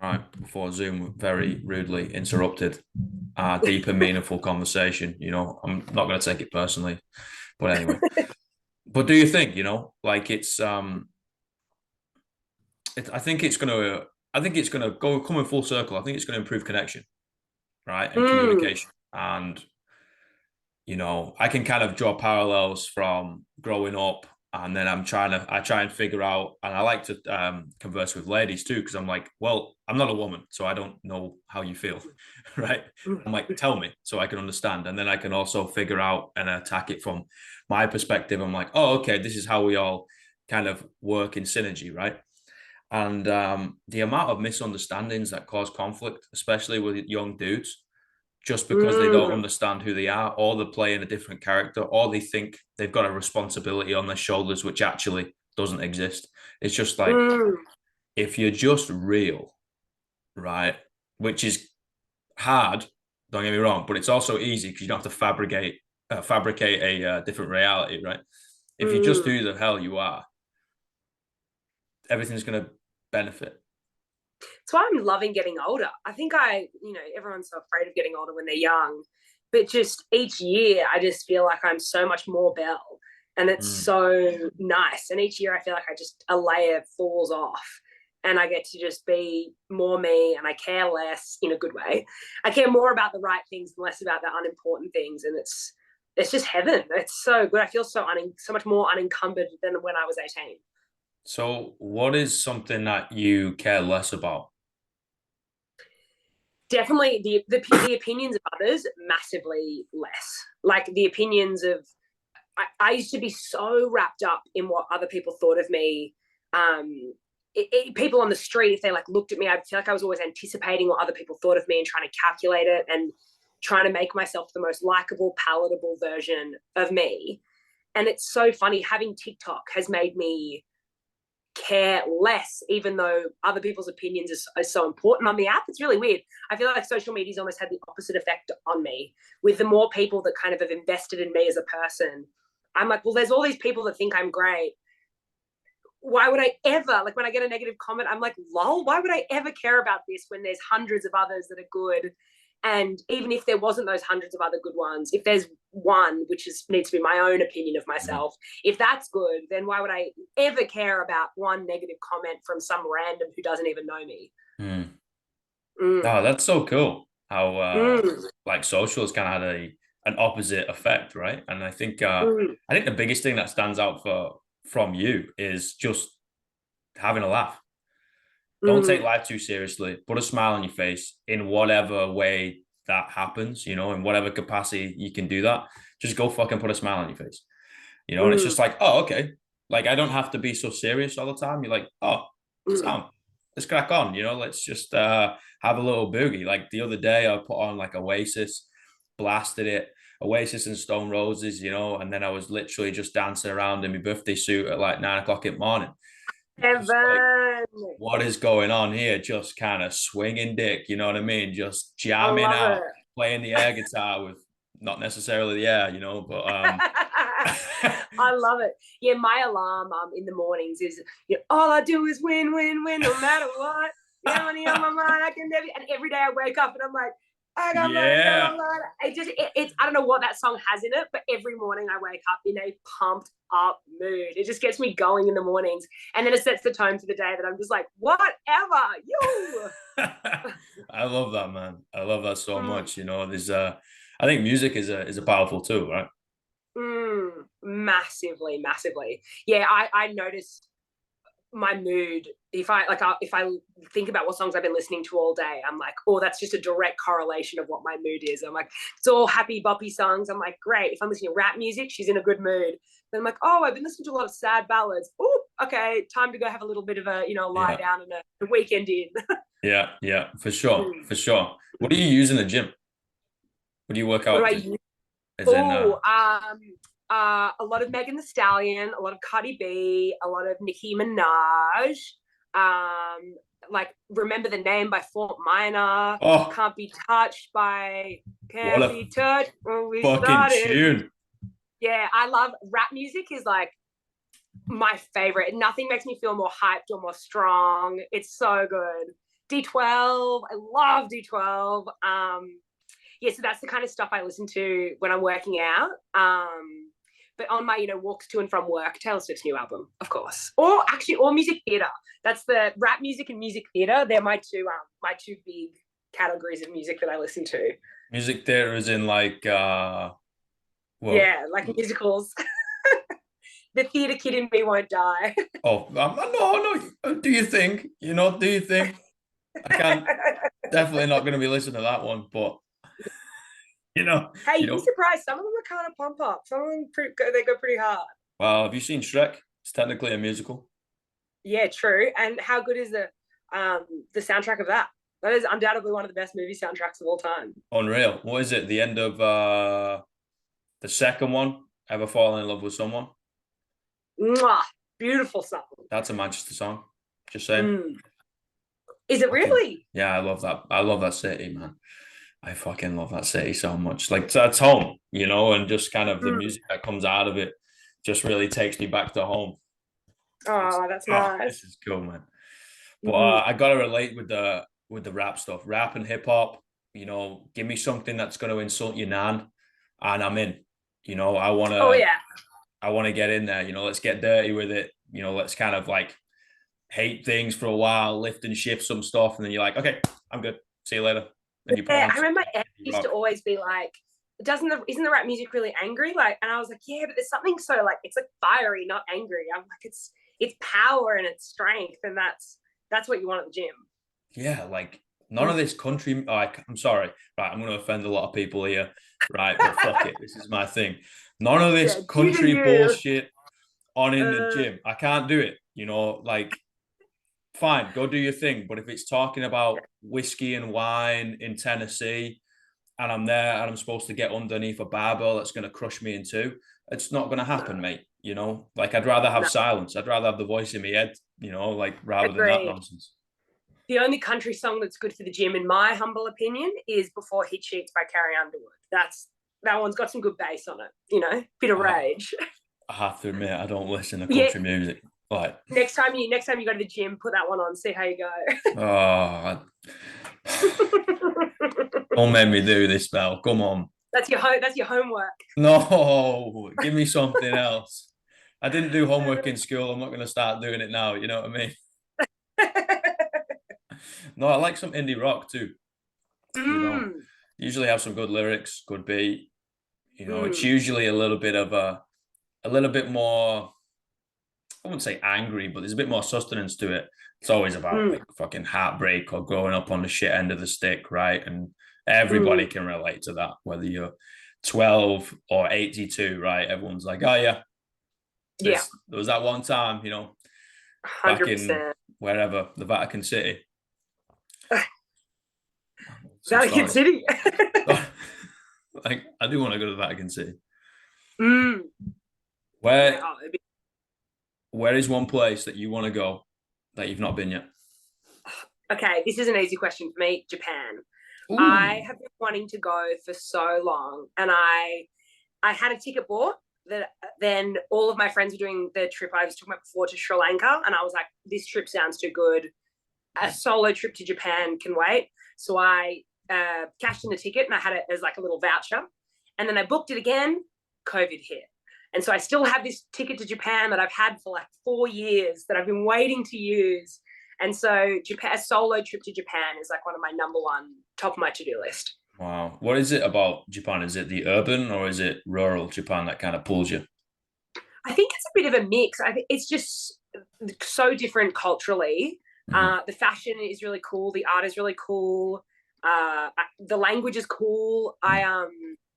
right, before Zoom very rudely interrupted our deep and meaningful conversation. I'm not going to take it personally, but anyway. But do you think, like I think it's going to, go coming full circle. I think it's going to improve connection, right, and Mm, communication. And I can kind of draw parallels from growing up, and then I try and figure out, and I like to converse with ladies too, because I'm like, well, I'm not a woman, so I don't know how you feel, right? I'm like, tell me so I can understand, and then I can also figure out and attack it from my perspective. I'm like, oh, okay, this is how we all kind of work in synergy, right? And the amount of misunderstandings that cause conflict, especially with young dudes, just because they don't mm, understand who they are, or they're playing a different character, or they think they've got a responsibility on their shoulders, which actually doesn't exist. It's just like, mm. if you're just real, right? Which is hard, don't get me wrong, but it's also easy because you don't have to fabricate a different reality, right? If you just Mm. who the hell you are, everything's going to benefit. So I'm loving getting older. I think everyone's so afraid of getting older when they're young, but just each year, I just feel like I'm so much more Belle, and it's Mm. so nice. And each year, I feel like a layer falls off, and I get to just be more me, and I care less in a good way. I care more about the right things and less about the unimportant things, and it's just heaven. It's so good. I feel so much more unencumbered than when I was 18. So, what is something that you care less about? Definitely the opinions of others massively less. Like the opinions of I used to be so wrapped up in what other people thought of me. People on the street, if they like looked at me, I feel like I was always anticipating what other people thought of me and trying to calculate it and trying to make myself the most likable, palatable version of me. And it's so funny, having TikTok has made me care less, even though other people's opinions are so important on the app. It's really weird. I feel like social media's almost had the opposite effect on me. With the more people that kind of have invested in me as a person, I'm like, well, there's all these people that think I'm great. Why would I ever, like when I get a negative comment, I'm like, lol, why would I ever care about this when there's hundreds of others that are good? And even if there wasn't those hundreds of other good ones, if there's one, which needs to be my own opinion of Mm. myself, if that's good, then why would I ever care about one negative comment from some random who doesn't even know me? Mm. Mm, Oh, that's so cool. How mm, like social has kind of had an opposite effect, right? And mm, I think the biggest thing that stands out from you is just having a laugh. Don't take mm, life too seriously. Put a smile on your face in whatever way that happens, in whatever capacity you can do that. Just go fucking put a smile on your face. And it's mm, just like, oh, okay. Like I don't have to be so serious all the time. You're like, oh, mm. Sam, let's crack on, let's just have a little boogie. Like the other day I put on like Oasis, blasted it, Oasis and Stone Roses, and then I was literally just dancing around in my birthday suit at like 9 o'clock in the morning. Just like, Heaven. what is going on here? Just kind of swinging dick, you know what I mean? Just I jamming love out, it. playing the air guitar with not necessarily the air, but I love it. Yeah, my alarm in the mornings is all I do is win, win, win, no matter what. Yeah, money on my mind, I can never. And every day I wake up and I'm like, I got money yeah. on my mind. It's I don't know what that song has in it, but every morning I wake up in a pumped up mood. It just gets me going in the mornings, and then it sets the tone for the day that I'm just like, whatever, you. I love that, man. I love that so Mm, much. There's I think music is a powerful tool, right? massively, massively. Yeah, I noticed my mood if I think about what songs I've been listening to all day, I'm like, oh, that's just a direct correlation of what my mood is. I'm like, it's all happy boppy songs. I'm like, great. If I'm listening to rap music, she's in a good mood. Then I'm like, oh, I've been listening to a lot of sad ballads. Oh, okay, time to go have a little bit of a lie Yeah. down and a weekend in. Yeah, yeah, for sure. For sure. What do you use in the gym? What do you work What do out I to? use? As in Oh, a lot of Megan the Stallion, a lot of Cardi B, a lot of Nicki Minaj. Um, like Remember the Name by Fort Minor, oh, Can't Be Touched by what Can't a Be Touched when we fucking started. tune. Yeah, I love rap music is like my favorite. Nothing makes me feel more hyped or more strong. It's so good. D12. I love D12. Yeah, so that's the kind of stuff I listen to when I'm working out. But on my, walks to and from work, Taylor Swift's new album, of course, or music theater. That's the rap music and music theater. They're my two big categories of music that I listen to. Music theater is in like, well, yeah, like musicals. The theater kid in me won't die. oh, no. Do you think? Do you think? I can't. Definitely not going to be listening to that one, but Hey, you you'd be know. surprised. Some of them are kind of pump up. Some of them they go pretty hard. Well, have you seen Shrek? It's technically a musical. Yeah, true. And how good is the soundtrack of that? That is undoubtedly one of the best movie soundtracks of all time. Unreal. What is it? The end of the second one? Ever fallen in love with someone? Mwah, beautiful song. That's a Manchester song. Just saying. Is it really? Yeah, I love that. I love that city, man. I fucking love that city so much. Like that's home, and just kind of the music that comes out of it just really takes me back to home. Oh, that's nice. This is cool, man. But I gotta relate with the rap stuff, rap and hip hop. Give me something that's gonna insult your nan, and I'm in. I wanna. Oh yeah. I want to get in there. Let's get dirty with it. Let's kind of like hate things for a while, lift and shift some stuff, and then you're like, okay, I'm good. See you later. And you put on. I remember my ex used to always be like, isn't the rap music really angry? Like, and I was like, yeah, but there's something so like it's like fiery, not angry. I'm like, it's power and it's strength, and that's what you want at the gym. Yeah, like none of this country. Like, I'm sorry, right? I'm going to offend a lot of people here, right? But fuck it, this is my thing. None of this country bullshit on in the gym. I can't do it. Like, fine, go do your thing. But if it's talking about whiskey and wine in Tennessee, and I'm there and I'm supposed to get underneath a barbell that's going to crush me in two, it's not going to happen, mate. Like I'd rather have silence. I'd rather have the voice in my head, like rather than that nonsense. The only country song that's good for the gym, in my humble opinion, is Before Hit Sheets by Carrie Underwood. That one's got some good bass on it, bit of rage. I have to admit, I don't listen to country music. Like next time you go to the gym, put that one on, see how you go. Oh, don't make me do this, Belle. Come on. That's your homework. No, give me something else. I didn't do homework in school. I'm not going to start doing it now. You know what I mean? No, I like some indie rock too. Usually have some good lyrics, good beat. It's usually a little bit more, I wouldn't say angry, but there's a bit more sustenance to it. It's always about like fucking heartbreak or growing up on the shit end of the stick, right? And everybody can relate to that, whether you're 12 or 82, right? Everyone's like, oh yeah. There was that one time, 100%. Back in wherever, the Vatican City. Vatican City. Like, I do want to go to the Vatican City. Where is one place that you want to go that you've not been yet? Okay, this is an easy question for me. Japan. Ooh. I have been wanting to go for so long, and I had a ticket bought. That then all of my friends were doing the trip I was talking about before to Sri Lanka, and I was like, this trip sounds too good. A solo trip to Japan can wait. So I cashed in the ticket and I had it as like a little voucher. And then I booked it again, COVID hit. And so I still have this ticket to Japan that I've had for like 4 years that I've been waiting to use. And so a solo trip to Japan is like one of my number one, top of my to-do list. Wow. What is it about Japan? Is it the urban or is it rural Japan that kind of pulls you? I think it's a bit of a mix. I think it's just so different culturally. The fashion is really cool. The art is really cool. The language is cool.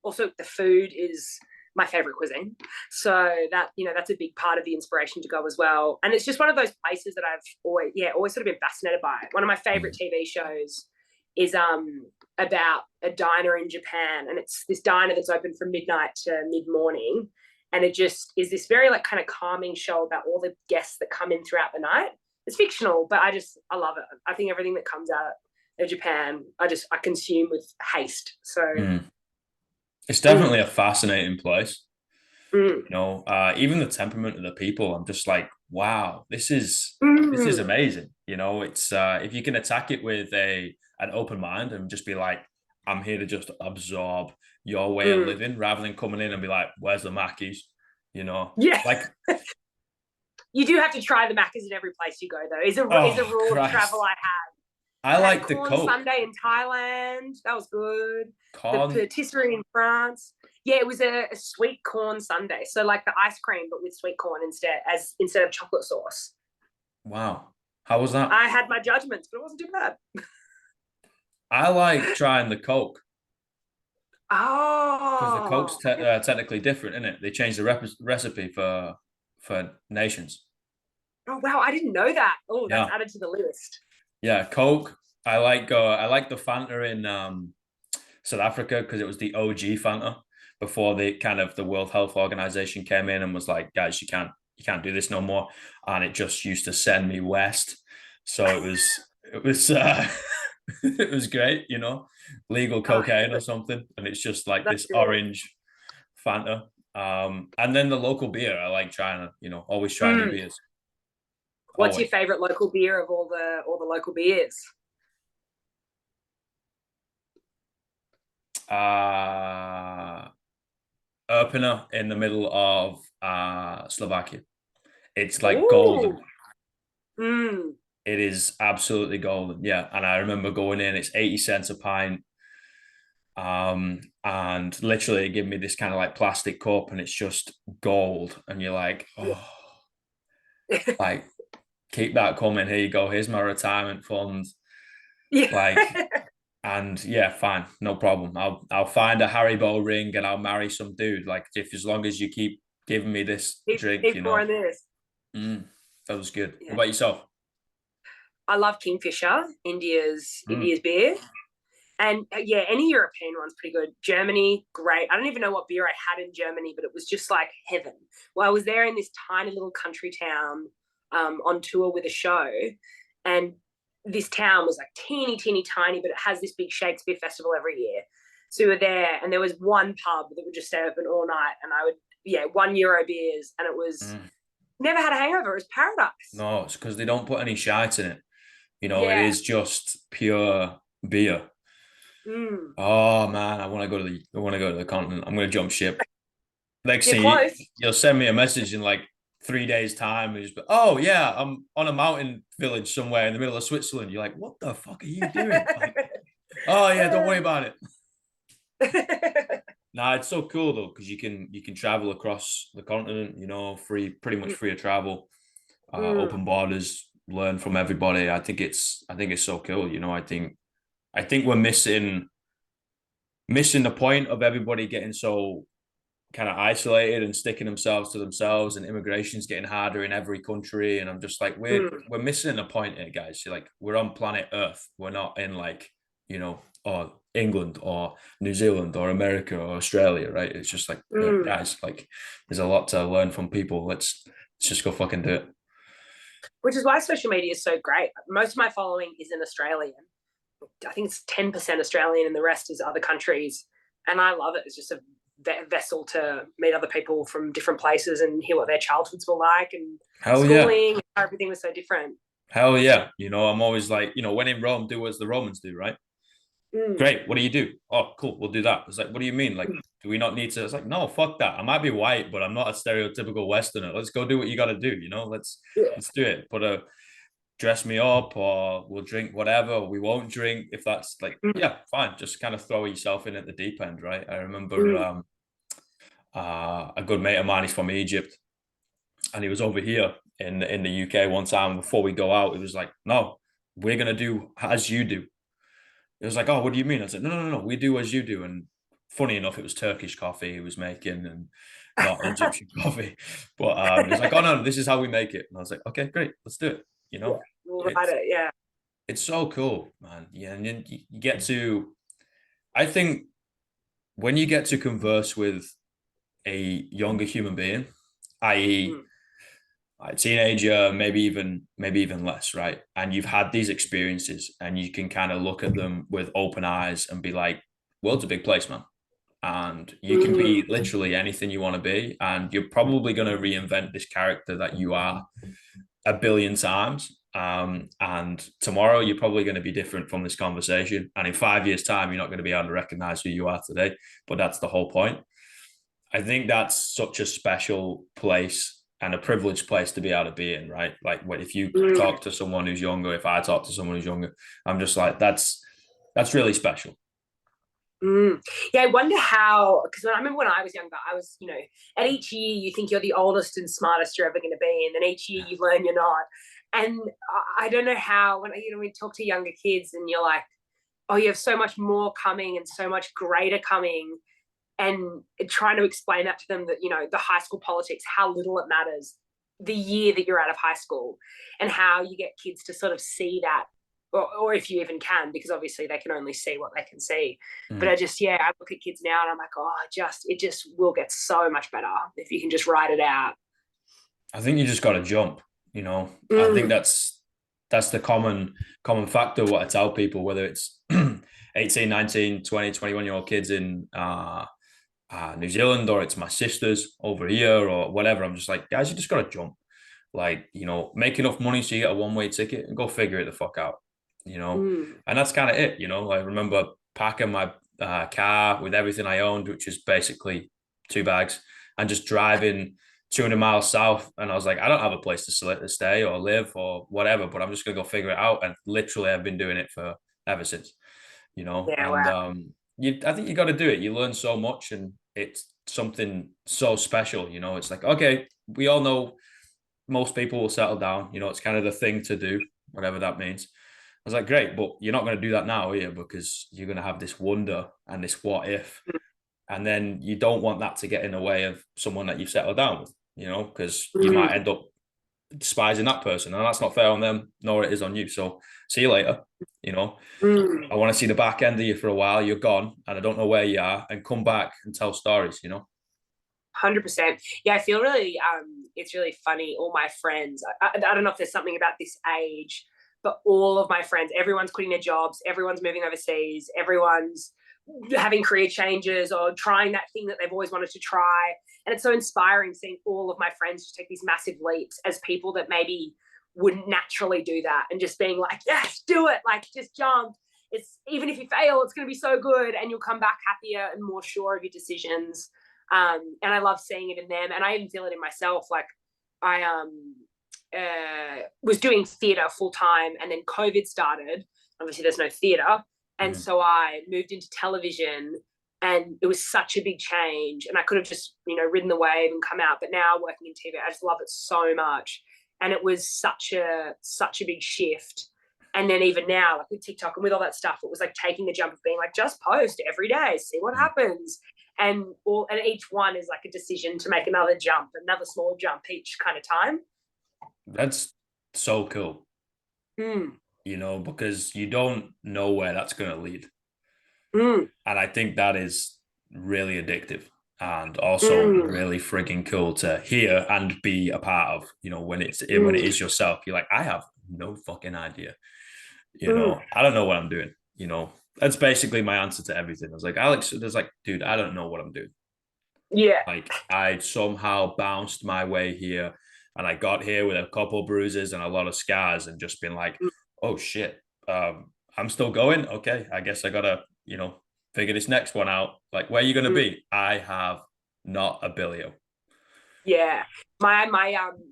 Also the food is my favorite cuisine. So that's a big part of the inspiration to go as well. And it's just one of those places that I've always sort of been fascinated by. One of my favorite TV shows is about a diner in Japan, and it's this diner that's open from midnight to mid-morning, and it just is this very like kind of calming show about all the guests that come in throughout the night. It's fictional, but I love it. I think everything that comes out of Japan, I consume with haste. So it's definitely a fascinating place. Even the temperament of the people, I'm just like, wow, this is Mm, amazing. It's if you can attack it with a an open mind and just be like, I'm here to just absorb your way of mm. living, rather than coming in and be like, where's the Mackies? Yeah, Like, you do have to try the Maccas in every place you go, though. Is a oh rule of travel Christ. I had. I I had a like the corn Coke. sundae in Thailand. That was good. The Corn. patisserie in France. Yeah, it was a sweet corn sundae. So like the ice cream, but with sweet corn instead of chocolate sauce. Wow. How was that? I had my judgments, but it wasn't too bad. I like trying the Coke because the Coke's Oh, technically different, isn't it? They changed the recipe for nations. oh wow! I didn't know that. Oh, that's Yeah. added to the list. Yeah, Coke. I like the Fanta in South Africa because it was the OG Fanta before the World Health Organization came in and was like, guys, you can't do this no more, and it just used to send me west. So it was it was great, legal Oh, cocaine or something, and it's just like that's this good. orange Fanta. And then the local beer, I like trying to, always try new Mm. beers. What's your Always. favorite local beer of all the local beers? Uh Opener in the middle of Slovakia. It's like Ooh. golden. Mm. It is absolutely golden. Yeah. And I remember going in, it's 80 cents a pint. And literally give me this kind of like plastic cup and it's just gold. And you're like, oh, like keep that coming. Here you go. Here's my retirement fund. Yeah. Like, and yeah, fine, no problem. I'll find a Haribo ring and I'll marry some dude. Like, if as long as you keep giving me this drink, Keep pouring this. Mm, that was good. What Yeah. about yourself? I love Kingfisher, India's Mm. India's beer. And yeah, any European one's pretty good. Germany, great. I don't even know what beer I had in Germany, but it was just like heaven. Well, I was there in this tiny little country town on tour with a show, and this town was like teeny, teeny, tiny, but it has this big Shakespeare festival every year. So we were there, and there was one pub that would just stay open all night, and I would, yeah, €1 beers, and it was Mm. never had a hangover. It was paradise. No, it's because they don't put any shite in it. It Yeah. is just pure beer. Mm. Oh man, I want to go to the continent. I'm gonna jump ship. Next You're thing close. you'll send me a message in like 3 days time. And just be, oh yeah, I'm on a mountain village somewhere in the middle of Switzerland. You're like, what the fuck are you doing? Like, oh yeah, don't worry about it. Nah, it's so cool though because you can travel across the continent. Pretty much free of travel, Mm, open borders, learn from everybody. I think it's so cool. I think we're missing the point of everybody getting so kind of isolated and sticking themselves to themselves, and immigration's getting harder in every country. And I'm just like, we're mm, we're missing a point here, guys. Like, we're on planet Earth. We're not in like, or England or New Zealand or America or Australia, right? It's just like, mm. guys, like, there's a lot to learn from people. Let's just go fucking do it. Which is why social media is so great. Most of my following is in Australian. I think it's 10% Australian and the rest is other countries. And I love it. It's just a vessel to meet other people from different places and hear what their childhoods were like and Hell yeah. schooling. Everything was so different. Hell yeah. I'm always like, when in Rome, do as the Romans do, right? Mm. Great. What do you do? Oh, cool. We'll do that. It's like, what do you mean? Like, do we not need to? It's like, no, fuck that. I might be white, but I'm not a stereotypical Westerner. Let's go do what you got to do. Let's Yeah. let's do it. Dress me up, or we'll drink whatever. We won't drink if that's like, Mm. yeah, fine. Just kind of throw yourself in at the deep end, right? I remember Mm. a good mate of mine is from Egypt, and he was over here in the UK one time. Before we go out, it was like, no, we're gonna do as you do. It was like, oh, what do you mean? I said, no, no, no, no, we do as you do. And funny enough, it was Turkish coffee he was making and not Egyptian coffee. But he's like, oh no, this is how we make it. And I was like, okay, great, let's do it. Yeah. We'll write It's it. Yeah. it's so cool, man. Yeah, and you get to. I think when you get to converse with a younger human being, i.e., Mm. a teenager, maybe even less, right? And you've had these experiences, and you can kind of look at them with open eyes and be like, "World's a big place, man." and you can be Mm. literally anything you want to be, and you're probably going to reinvent this character that you are a billion times. And tomorrow you're probably going to be different from this conversation, and in 5 years' time, you're not going to be able to recognize who you are today. But that's the whole point. I think that's such a special place and a privileged place to be able to be in, right? Like, what if you Mm. talk to someone who's younger? If I talk to someone who's younger, I'm just like, that's really special. Mm. Yeah, I wonder how, because I remember when I was younger, I was, at each year you think you're the oldest and smartest you're ever going to be, and then each year you learn you're not. And I don't know how, when we talk to younger kids and you're like, oh, you have so much more coming and so much greater coming, and trying to explain that to them that, the high school politics, how little it matters the year that you're out of high school, and how you get kids to sort of see that, or if you even can, because obviously they can only see what they can see. But Mm. I look at kids now and I'm like, oh, it just will get so much better if you can just write it out. I think you just got to jump. I think Mm. that's the common factor. What I tell people, whether it's 18, 19, 20, 21-year-old kids in New Zealand, or it's my sisters over here, or whatever. I'm just like, guys, you just got to jump. Like, make enough money so you get a one-way ticket and go figure it the fuck out. Mm. And that's kind of it. I remember packing my car with everything I owned, which is basically two bags, and just driving 200 miles south. And I was like, I don't have a place to stay or live or whatever, but I'm just gonna go figure it out. And literally, I've been doing it for ever since. Yeah, And wow. I think you got to do it. You learn so much, and it's something so special. It's like, okay, we all know most people will settle down. It's kind of the thing to do, whatever that means. I was like, great, but you're not going to do that now, are you? Because you're going to have this wonder and this what if. And then you don't want that to get in the way of someone that you've settled down with, because you might Mm. end up despising that person. And that's not fair on them, nor it is on you. So see you later. You know, Mm. I want to see the back end of you for a while. You're gone, and I don't know where you are, and come back and tell stories. 100%. Yeah, I feel really, it's really funny. All my friends, I don't know if there's something about this age, but all of my friends, everyone's quitting their jobs, everyone's moving overseas, everyone's having career changes or trying that thing that they've always wanted to try. And it's so inspiring seeing all of my friends just take these massive leaps as people that maybe wouldn't naturally do that, and just being like, yes, do it, like just jump. It's, even if you fail, it's going to be so good, and you'll come back happier and more sure of your decisions. And I love seeing it in them, and I even feel it in myself. Like, I was doing theatre full time, and then COVID started. Obviously, there's no theatre, and Mm. so I moved into television, and it was such a big change. And I could have just, ridden the wave and come out, but now working in TV, I just love it so much, and it was such a big shift. And then even now, like with TikTok and with all that stuff, it was like taking the jump of being like, just post every day, see what Mm. happens. And each one is like a decision to make another jump, another small jump each kind of time. That's so cool, Mm. because you don't know where that's going to lead. Mm. And I think that is really addictive and also Mm. really freaking cool to hear and be a part of, when it Mm. is yourself. You're like, I have no fucking idea. Mm. I don't know what I'm doing. That's basically my answer to everything. I was like, Alex, there's like, dude, I don't know what I'm doing. Yeah. Like, I somehow bounced my way here, and I got here with a couple bruises and a lot of scars, and just been like, Mm. oh shit, I'm still going. Okay, I guess I gotta, figure this next one out. Like, where are you gonna Mm. be? I have not a billio. Yeah. I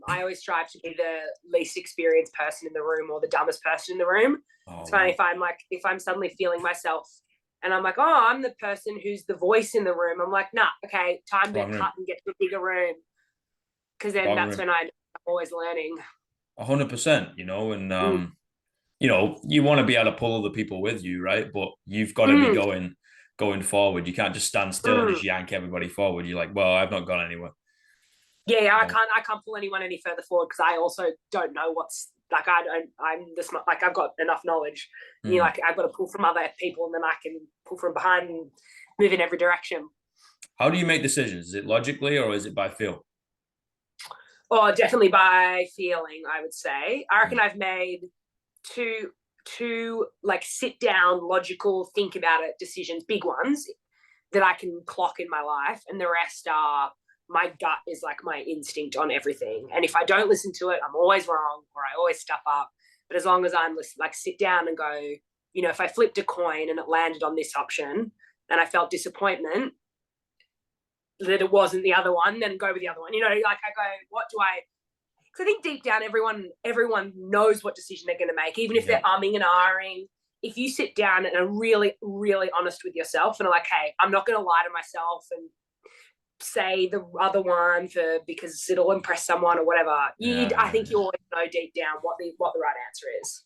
always strive to be the least experienced person in the room, or the dumbest person in the room. Oh It's funny man, if I'm suddenly feeling myself and I'm like, oh, I'm the person who's the voice in the room. I'm like, nah, okay, time to wrong room, cut and get to a bigger room. Because then wrong that's room. when I'm always learning. 100%. And Mm. you want to be able to pull other people with you, right? But you've got to be Mm. going forward. You can't just stand still and Mm. just yank everybody forward. You're like, well, I've not gone anywhere. Yeah, You know? I can't pull anyone any further forward, because I also don't know what's like. I'm this, like, I've got enough knowledge. Mm. Like, I've got to pull from other people, and then I can pull from behind and move in every direction. How do you make decisions? Is it logically or is it by feel? Or definitely by feeling, I would say. I reckon Mm. I've made two like sit down, logical, think about it decisions, big ones, that I can clock in my life, and the rest are my gut is like my instinct on everything. And if I don't listen to it, I'm always wrong or I always stuff up. But as long as I'm like sit down and go, you know, if I flipped a coin and it landed on this option and I felt disappointment that it wasn't the other one, then go with the other one. You know, like I go, what do I? Because I think deep down, everyone knows what decision they're going to make, even if they're umming and ahhing. If you sit down and are really, really honest with yourself and are like, hey, I'm not going to lie to myself and say the other one because it'll impress someone or whatever. I think you always know deep down what the right answer is.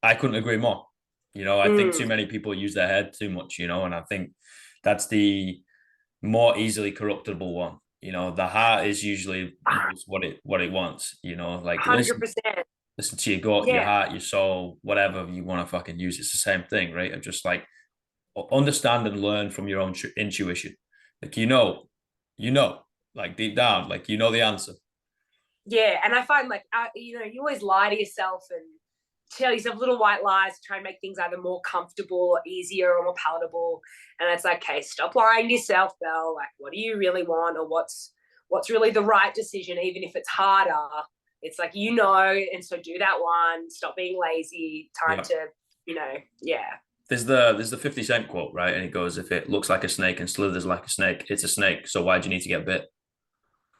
I couldn't agree more. You know, I think too many people use their head too much, you know, and I think that's the more easily corruptible one. You know, the heart is usually what it wants, you know, like 100%. Listen to your gut, your heart, your soul, whatever you want to fucking use. It's the same thing, right? And just like understand and learn from your own intuition. Like, like deep down, like, you know, the answer. Yeah. And I find like, you know, you always lie to yourself and tell yourself little white lies to try and make things either more comfortable or easier or more palatable. And it's like, okay, stop lying to yourself, Belle. Like, what do you really want, or what's really the right decision, even if it's harder? It's like, you know, and so do that one. Stop being lazy. Time to, you know, There's the 50 Cent quote, right? And it goes, if it looks like a snake and slithers like a snake, it's a snake. So why do you need to get bit?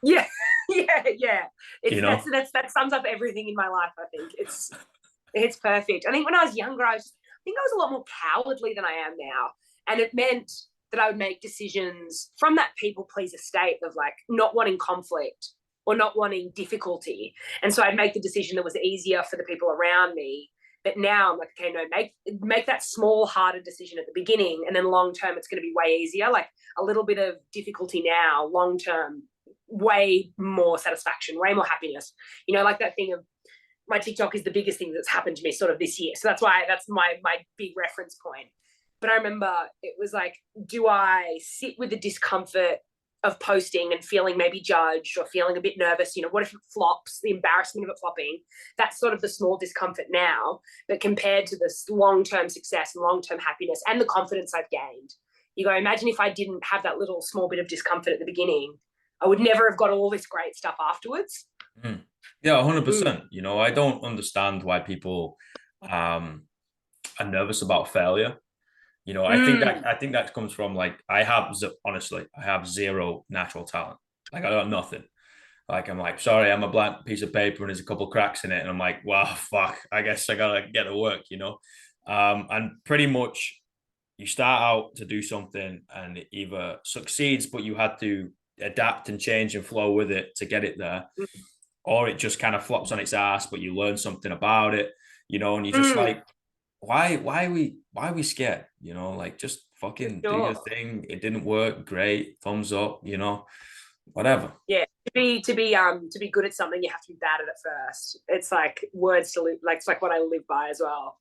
Yeah, yeah. You know? That sums up everything in my life, I think. It's perfect. I think when I was younger, I think I was a lot more cowardly than I am now. And it meant that I would make decisions from that people pleaser state of like not wanting conflict or not wanting difficulty. And so I'd make the decision that was easier for the people around me. But now I'm like, okay, no, make that small, harder decision at the beginning. And then long term, it's going to be way easier. Like a little bit of difficulty now, long term, way more satisfaction, way more happiness. You know, like that thing of my TikTok is the biggest thing that's happened to me sort of this year. So that's my big reference point. But I remember it was like, do I sit with the discomfort of posting and feeling maybe judged or feeling a bit nervous? You know, what if it flops, the embarrassment of it flopping? That's sort of the small discomfort now. But compared to this long-term success and long-term happiness and the confidence I've gained, you go, imagine if I didn't have that little small bit of discomfort at the beginning, I would never have got all this great stuff afterwards. Yeah, 100%. You know, I don't understand why people are nervous about failure. You know, I think that comes from like honestly, I have zero natural talent. Like I got nothing. Like I'm like, sorry, I'm a blank piece of paper and there's a couple cracks in it, and I'm like, wow, fuck, I guess I gotta get to work, you know. And pretty much you start out to do something and it either succeeds, but you had to adapt and change and flow with it to get it there, or it just kind of flops on its ass, but you learn something about it, you know, and you're just like, why are we scared? You know, like just fucking do your thing. It didn't work, great, thumbs up, you know, whatever. Yeah, to be good at something, you have to be bad at it first. It's like words to live, like it's like what I live by as well.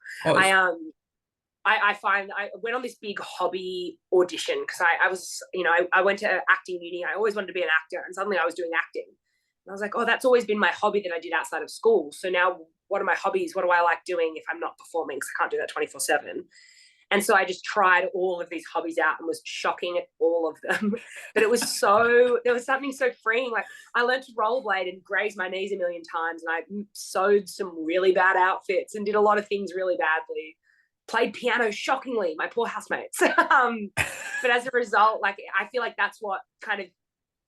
I find I went on this big hobby audition because I was, you know, I went to acting uni. I always wanted to be an actor, and suddenly I was doing acting. And I was like, oh, that's always been my hobby that I did outside of school. So now what are my hobbies? What do I like doing if I'm not performing? Because I can't do that 24/7. And so I just tried all of these hobbies out and was shocking at all of them. But there was something so freeing. Like I learned to rollerblade and grazed my knees a million times. And I sewed some really bad outfits and did a lot of things really badly. Played piano shockingly, my poor housemates. But as a result, like I feel like that's what kind of,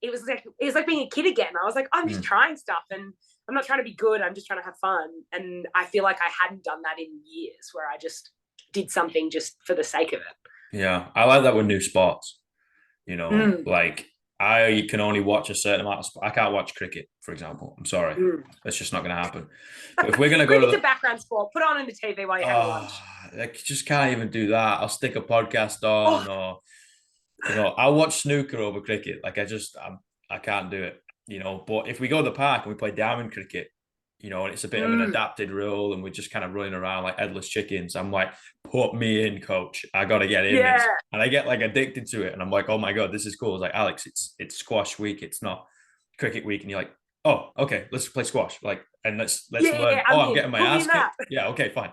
it was like being a kid again. I was like, I'm just trying stuff and I'm not trying to be good. I'm just trying to have fun. And I feel like I hadn't done that in years, where I just did something just for the sake of it. Yeah, I like that with new sports. You know, like I can only watch a certain amount of I can't watch cricket, for example. I'm sorry. That's just not going to happen. But if we're going to go to the background sport, put on in the TV while you're having lunch. I just can't even do that. I'll stick a podcast on or, you know, I'll watch snooker over cricket. Like I can't do it, you know. But if we go to the park and we play diamond cricket, you know, and it's a bit of an adapted rule and we're just kind of running around like headless chickens, I'm like, put me in, coach. I got to get in this. And I get like addicted to it. And I'm like, oh my God, this is cool. It's like, Alex, it's squash week. It's not cricket week. And you're like, oh, okay, let's play squash. Like, and let's learn. I'm getting my ass kicked. Yeah, okay, fine.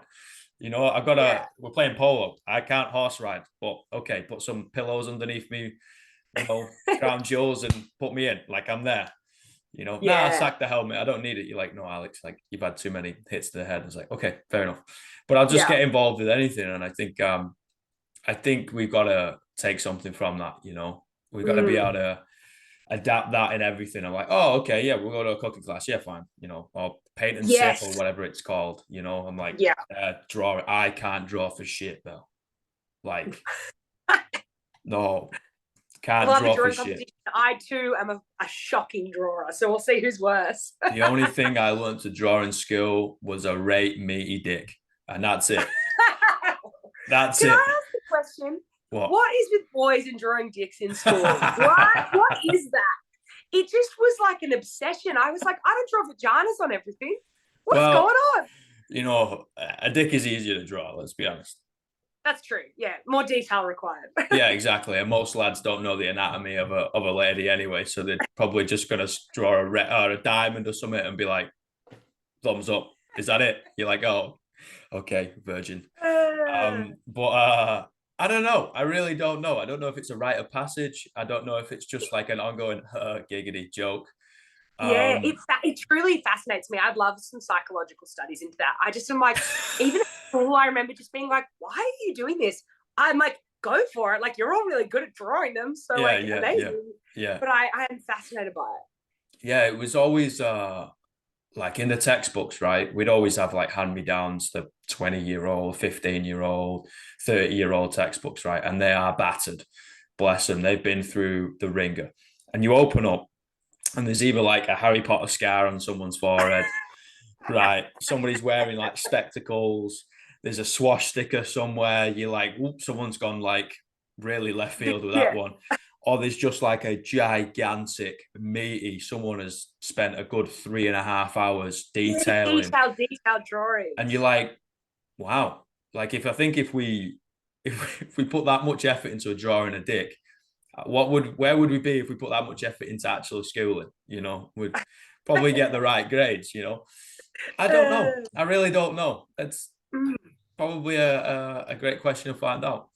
I've got Yeah. we're playing polo. I can't horse ride, but okay, put some pillows underneath me, crown jewels and put me in. Like I'm there. Nah, Yeah. sack the helmet. I don't need it. You're like, no, Alex, like you've had too many hits to the head. It's like, okay, fair enough. But I'll just Yeah. get involved with anything. And I think we've got to take something from that. We've got to be able to adapt that in everything. I'm like, oh, okay, yeah, we'll go to a cooking class. Yeah, fine. Or paint and sip or Yes. whatever it's called. I'm like, Yeah. draw it. I can't draw for shit though. Like, no, can't Love a draw for drawing shit. competition. I too am a shocking drawer, so we'll see who's worse. The only thing I learned to draw in school was a right meaty dick, and that's it. That's Can it. I ask a question? What? What is with boys and drawing dicks in school? What is that? It just was like an obsession. I was like, I don't draw vaginas on everything. What's going Well, on? a dick is easier to draw. Let's be honest. That's true. Yeah, more detail required. Yeah, exactly. And most lads don't know the anatomy of a lady anyway, so they're probably just gonna draw a diamond or something and be like, thumbs up. Is that it? You're like, oh, okay, virgin. But I don't know. I really don't know. I don't know if it's a rite of passage. I don't know if it's just like an ongoing giggity joke. Yeah, Um, it truly fascinates me. I'd love some psychological studies into that. I just am like, even at school, I remember just being like, why are you doing this? I'm like, go for it. Like, you're all really good at drawing them. So, yeah, like, yeah, yeah, amazing. yeah, But I am fascinated by it. yeah. It was always like in the textbooks, right? We'd always have like hand-me-downs, the 20-year-old, 15-year-old, 30-year-old textbooks, right? And they are battered. Bless them. They've been through the ringer. And you open up and there's either like a Harry Potter scar on someone's forehead, right? Somebody's wearing like spectacles. There's a swash sticker somewhere. You're like, whoop, someone's gone like really left field with that Yeah. one. Or there's just like a gigantic, meaty, someone has spent a good 3.5 hours detailing. Detailed drawing. And you're like, wow. Like if we if we put that much effort into a drawing a dick, where would we be if we put that much effort into actual schooling? We'd probably get the right grades. I don't know. I really don't know. It's probably a great question to find out.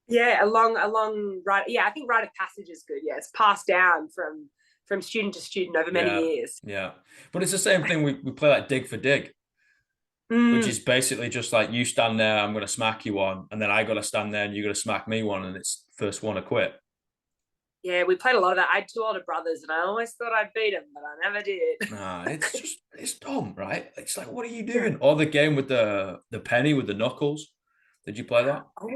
Yeah, along right. Yeah, I think rite of passage is good. Yeah, it's passed down from student to student over many Yeah, years. yeah. But it's the same thing. We play like dig for dig, which is basically just like you stand there, I'm going to smack you one, and then I got to stand there and you're going to smack me one, and it's first one to quit. Yeah, we played a lot of that. I had two older brothers, and I always thought I'd beat them, but I never did. Nah, it's dumb, right? It's like, what are you doing? Or the game with the penny with the knuckles. Did you play that? Oh,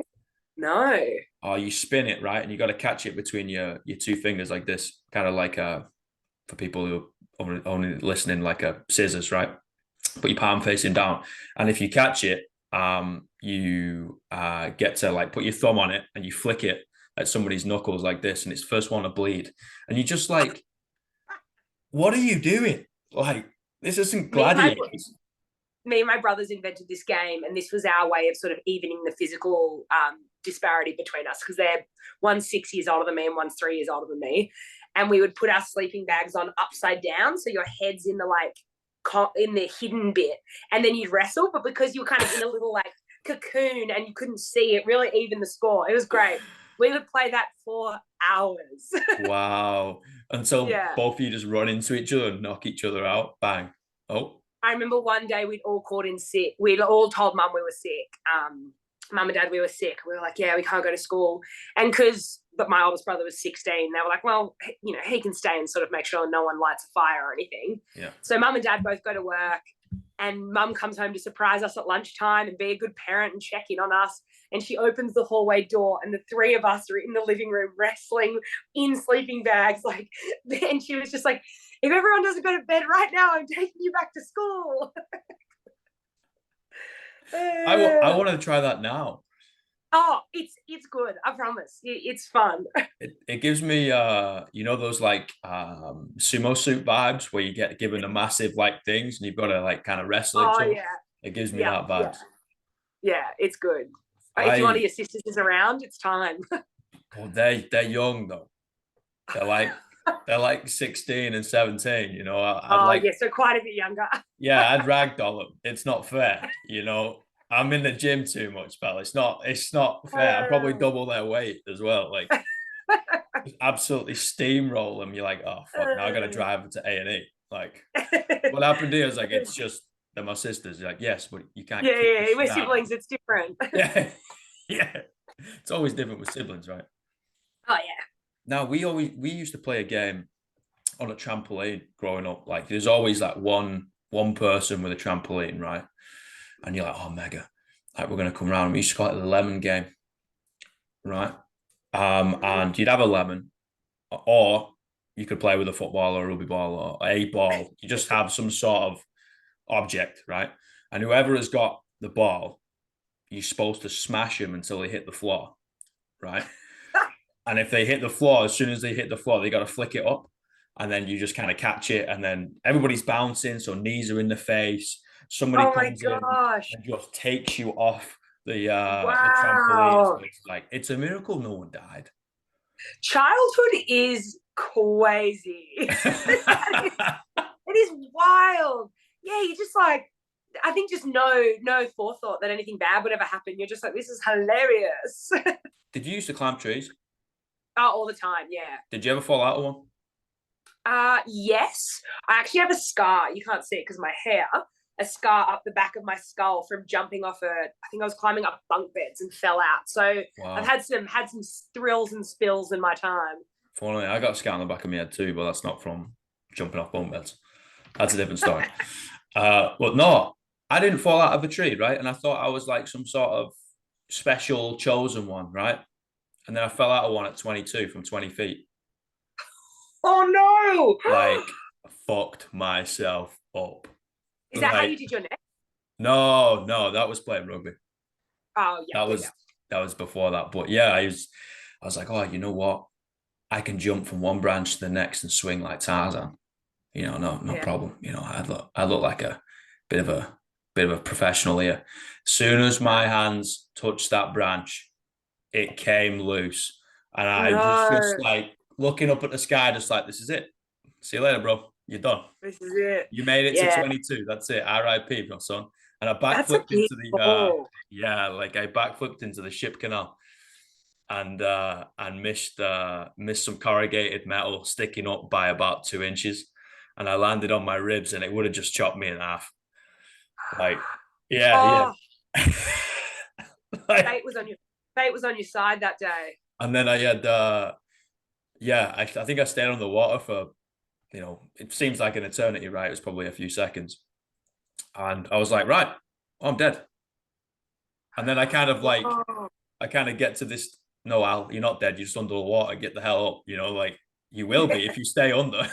no. Oh, you spin it, right? And you got to catch it between your two fingers like this, kind of like for people who are only listening, like a scissors, right? Put your palm facing down. And if you catch it, you get to like put your thumb on it and you flick it at somebody's knuckles like this, and it's first one to bleed. And you just like, what are you doing? Like, this isn't gladiators. Me and my brothers invented this game, and this was our way of sort of evening the physical disparity between us, because they're one's 6 years older than me and one's 3 years older than me. And we would put our sleeping bags on upside down, so your head's in the hidden bit, and then you'd wrestle. But because you were kind of in a little like cocoon and you couldn't see it, really even the score. It was great. We would play that for hours. Wow. Until Yeah. both of you just run into each other and knock each other out. Bang. Oh. I remember one day we'd all called in sick. We'd all told mum we were sick. Mum and dad, we were sick. We were like, yeah, we can't go to school. And but my oldest brother was 16. They were like, well, he can stay and sort of make sure no one lights a fire or anything. Yeah. So mum and dad both go to work, and mum comes home to surprise us at lunchtime and be a good parent and check in on us. And she opens the hallway door, and the three of us are in the living room wrestling in sleeping bags. And she was just like, if everyone doesn't go to bed right now, I'm taking you back to school. I want to try that now. Oh, it's good. I promise. It's fun. It gives me those like sumo suit vibes where you get given a massive like things and you've got to like kind of wrestle each other. Yeah. It gives me that vibes. Yeah, it's good. If one of your sisters is around, it's time. Oh, they're young though. They're like 16 and 17, So quite a bit younger. Yeah, I'd ragdoll them. It's not fair. I'm in the gym too much, pal. It's not fair. I'm probably double their weight as well. Like absolutely steamroll them. You're like, oh fuck, now I gotta drive to A&E. Like, what happened here is like it's just they're my sisters. You're like, yes, but you can't Yeah, kick the yeah, we're shit out of them. siblings. It's different. Yeah. Yeah. It's always different with siblings, right? Oh yeah. Now we used to play a game on a trampoline growing up. Like there's always like one person with a trampoline, right? And you're like, oh mega, like we're gonna come around. We used to call it the lemon game, right? And you'd have a lemon, or you could play with a football or a rugby ball or a ball. You just have some sort of object, right? And whoever has got the ball, you're supposed to smash them until they hit the floor, right? And if they hit the floor, as soon as they hit the floor, they got to flick it up. And then you just kind of catch it. And then everybody's bouncing. So knees are in the face. Somebody Oh my comes in gosh. and just takes you off the trampoline. So Wow. it's like, it's a miracle no one died. Childhood is crazy. It is wild. Yeah, you just like, I think just no forethought that anything bad would ever happen. You're just like, this is hilarious. Did you used to climb trees? Oh, all the time, yeah. Did you ever fall out of one? Yes. I actually have a scar. You can't see it because of my hair. A scar up the back of my skull from jumping off I think I was climbing up bunk beds and fell out. So Wow. I've had some thrills and spills in my time. Funny, I got a scar on the back of my head too, but that's not from jumping off bunk beds. That's a different story. But no, I didn't fall out of a tree, right? And I thought I was like some sort of special chosen one, right? And then I fell out of one at 22 from 20 feet. Oh no! Like, fucked myself up. Is that how Like, you did your neck? no, that was playing rugby. Oh yeah, That yeah, was yeah. that was before that. But yeah, I was like, oh, you know what? I can jump from one branch to the next and swing like Tarzan. No Yeah. problem. I look like a bit of a professional here. As soon as my hands touched that branch, it came loose. And I was just No, like looking up at the sky, just like, this is it. See you later, bro. You're done. this is it. You made it to Yeah, 22. That's it. RIP, my son. And I that's a backflipped big into ball. like I backflipped into the ship canal and missed some corrugated metal sticking up by about 2 inches. And I landed on my ribs and it would have just chopped me in half. Like, yeah. Oh, Like, fate was on your side that day. and then I had I think I stayed on the water for, it seems like an eternity, right? It was probably a few seconds. And I was like, right, I'm dead. And then Wow. I kind of get to this, no, Al, you're not dead. You're just under the water. Get the hell up. Like you will be if you stay under. I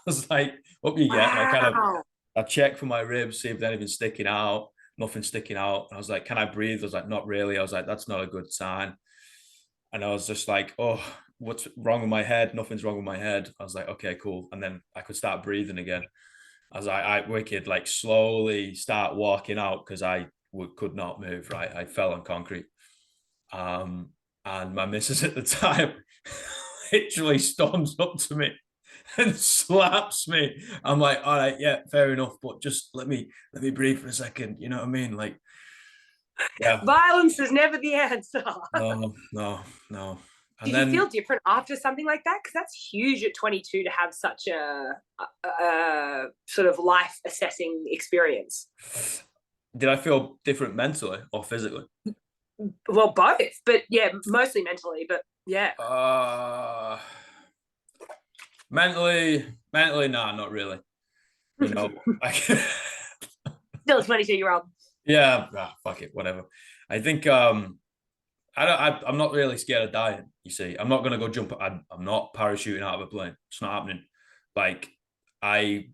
was like, up you get. And Wow. I check for my ribs, see if there's anything sticking out. Nothing sticking out. And I was like, can I breathe? I was like, not really. I was like, that's not a good sign. And I was just like, oh, what's wrong with my head? Nothing's wrong with my head. I was like, okay, cool. And then I could start breathing again. I was like, I wicked, like slowly start walking out because could not move, right? I fell on concrete. And my missus at the time literally storms up to me and slaps me. I'm like, all right, yeah, fair enough, but just let me breathe for a second. You know what I mean? Like, yeah, Violence is never the answer. no. And Did you feel then different after something like that? Because that's huge at 22 to have such a sort of life assessing experience. did I feel different mentally or physically? Well, both, but yeah, mostly mentally. But yeah, Uh mentally, nah, not really. You know, I still a 22-year-old. yeah, fuck it, whatever. I think I'm not really scared of dying. You see, I'm not gonna go jump. I'm not parachuting out of a plane. It's not happening. Like I,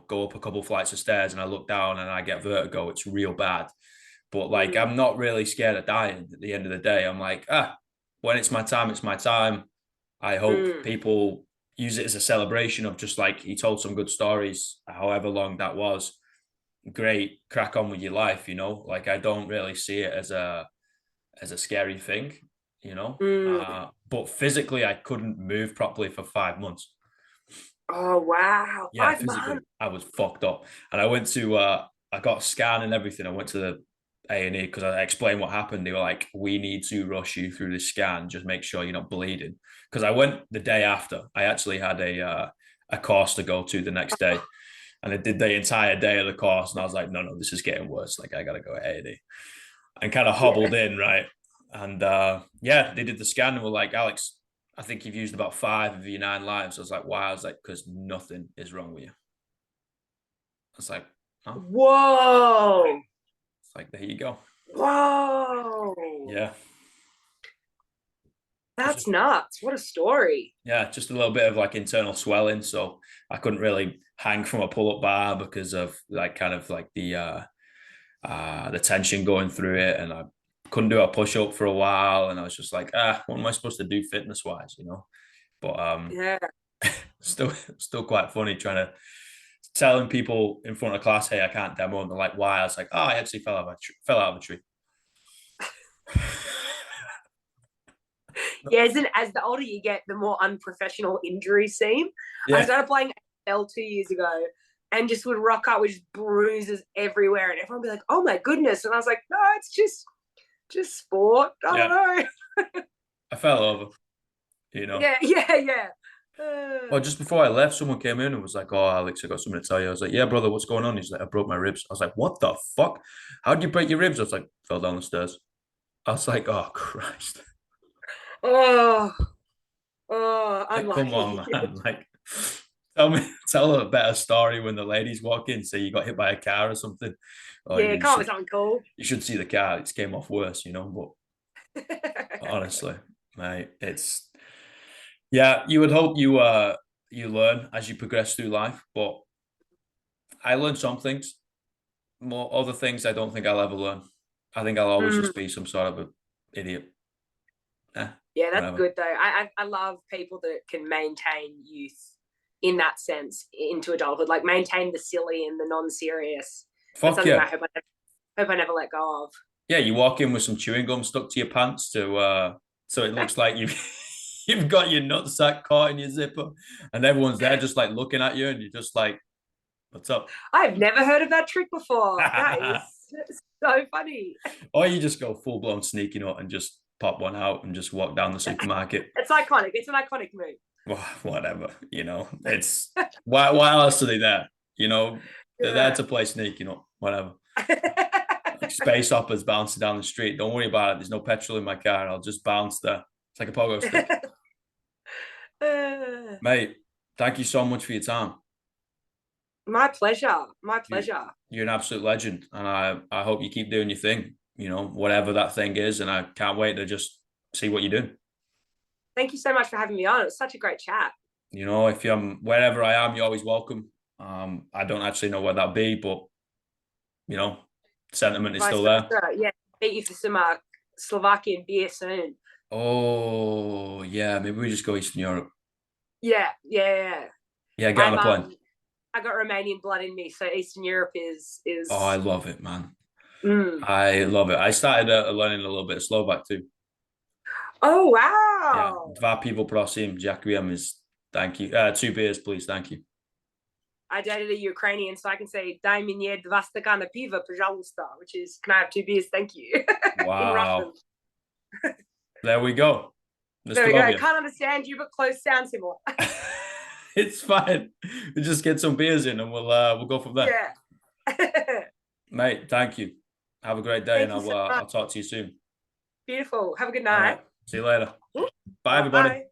go up a couple flights of stairs and I look down and I get vertigo. It's real bad. But like, I'm not really scared of dying. At the end of the day, I'm like, when it's my time, it's my time. I hope people use it as a celebration of just like he told some good stories, however long that was. Great, crack on with your life. Like I don't really see it as a scary thing. But phically, I couldn't move properly for 5 months. Oh wow, Yeah, 5 physically, months. I was fucked up, and I went to I got a scan and everything. I went to the A&E because I explained what happened. They were like, we need to rush you through the scan, just make sure you're not bleeding. Because I went the day after. I actually had a course to go to the next day, and I did the entire day of the course, and I was like, no, this is getting worse. Like I gotta go at A&E, and kind of Yeah. hobbled in, right? And yeah, they did the scan and were like, Alex, I think you've used about 5 of your 9 lives. I was like, why? I was like, because nothing is wrong with you. I was like, oh, Whoa. it's like, there you go. Whoa. Yeah. That's Just nuts. What a story. yeah, just a little bit of like internal swelling. So I couldn't really hang from a pull-up bar because of like kind of like the tension going through it. And I couldn't do a push-up for a while. And I was just like, what am I supposed to do fitness-wise, you know? But Yeah. still quite funny trying to telling people in front of class, hey, I can't demo, and they're like, why? I was like, oh, I actually fell out of a tree. Yeah, as the older you get, the more unprofessional injuries seem. I Yeah, started playing AFL 2 years ago and just would rock up with bruises everywhere, and everyone would be like, "Oh my goodness!" And I was like, "No, it's just sport. I don't yeah. know." I fell over, you know. Yeah, yeah, yeah. Well, just before I left, someone came in and was like, "Oh, Alex, I got something to tell you." I was like, "Yeah, brother, what's going on?" He's like, "I broke my ribs." I was like, "What the fuck? How did you break your ribs?" I was like, "Fell down the stairs." I was like, "Oh Christ!" Oh, Like, come on, unlucky. man! Like, tell a better story when the ladies walk in, say you got hit by a car or something. Oh, Yeah, come up with something cool. you should see the car. It came off worse, you know. But honestly, mate, it's yeah. You would hope you learn as you progress through life, but I learned some things. More other things I don't think I'll ever learn. I think I'll always just Mm. be some sort of a idiot. Yeah, that's Whatever. good though. I love people that can maintain youth in that sense into adulthood, like maintain the silly and the non-serious. That's Fuck something yeah. I hope I never let go of. Yeah, you walk in with some chewing gum stuck to your pants to so it looks like you've got your nutsack caught in your zipper, and everyone's there just like looking at you, and you're just like, "What's up?" I've never heard of that trick before. That is so funny. Or you just go full blown sneaking up and just pop one out and just walk down the supermarket. It's iconic. It's an iconic move. Well, whatever, you know. It's why else are they there? You know, they're there Yeah. to play sneaking up, whatever. Like space hoppers bouncing down the street. Don't worry about it. There's no petrol in my car. I'll just bounce there. It's like a pogo stick. Mate, thank you so much for your time. My pleasure. My You, pleasure. you're an absolute legend. And I hope you keep doing your thing, you know, whatever that thing is. And I can't wait to just see what you do. Thank you so much for having me on. It was such a great chat. You know, if you're wherever I am, you're always welcome. I don't actually know where that'll be, but you know, sentiment is Vice still there. versa. Yeah. Meet you for some Slovakian beer soon. Oh yeah, maybe we just go Eastern Europe. Yeah, yeah, yeah. Yeah, get on I'm a plane. I got Romanian blood in me, so Eastern Europe Oh, I is love it, man. mm. I love it. I started learning a little bit of Slovak too. Oh Yeah, wow. dva pivo prosím, ďakujem is thank you. 2 beers, please, thank you. I dated a Ukrainian, so I can say "Дай мне два стакана пива, пожалуйста," which is "Can I have 2 beers, thank you," in Russian. Wow, there we go. There we go. Nostrovia. Can't understand you, but close sound similar. It's fine. We just get some beers in, and we'll go from there, Yeah. mate. Thank you. Have a great day, and Thank you so I'll much. talk to you soon. Beautiful. Have a good All night. right. See you later. Ooh. Bye, Bye everybody. bye.